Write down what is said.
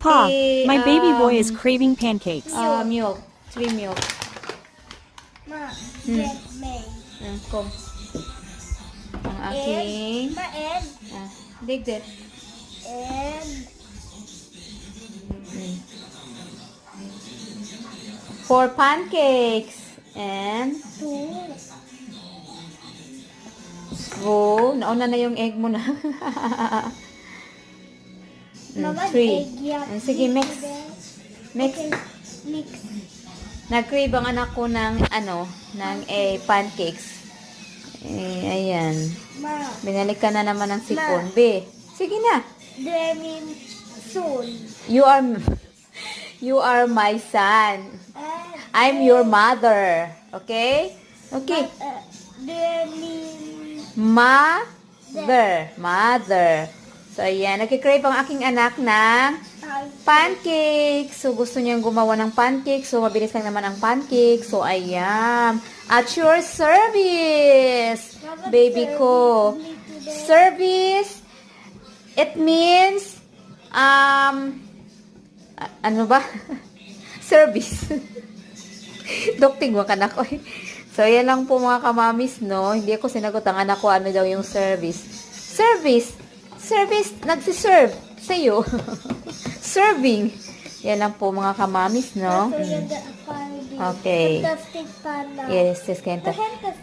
Pa, my baby boy is craving pancakes. Milk. 3 milk. Ma, get me. Kom. Ang aking... Ma, and, Dig it. and, 4 pancakes. And... 2. Oh, nauna na yung egg mo na. Mama, 3. egg yap. Sige, mix. Mix. Okay, mix. Nag-crave ang anak ko ng, ng pancakes. Ayan. Ma, Binalik ka na naman ng sipon. B. Sige na. Demi soon. You are my son. I'm your mother. Okay? Okay. Demi Mother. So, ayan. Nagkikrave ang aking anak ng pancake. So, gusto niyang gumawa ng pancake. So, mabilis lang naman ang pancake. So, ayan. At your service, baby ko. Service, it means, ano ba? Service. Dokting mo ka na ko. So, yan lang po mga kamamis, no? Hindi ako sinagot ang anak ko ano daw yung service. Service, nagsiserve sa'yo. Serving. Yan lang po mga kamamis, no? Okay. Fantastic panda. Yes, this kind of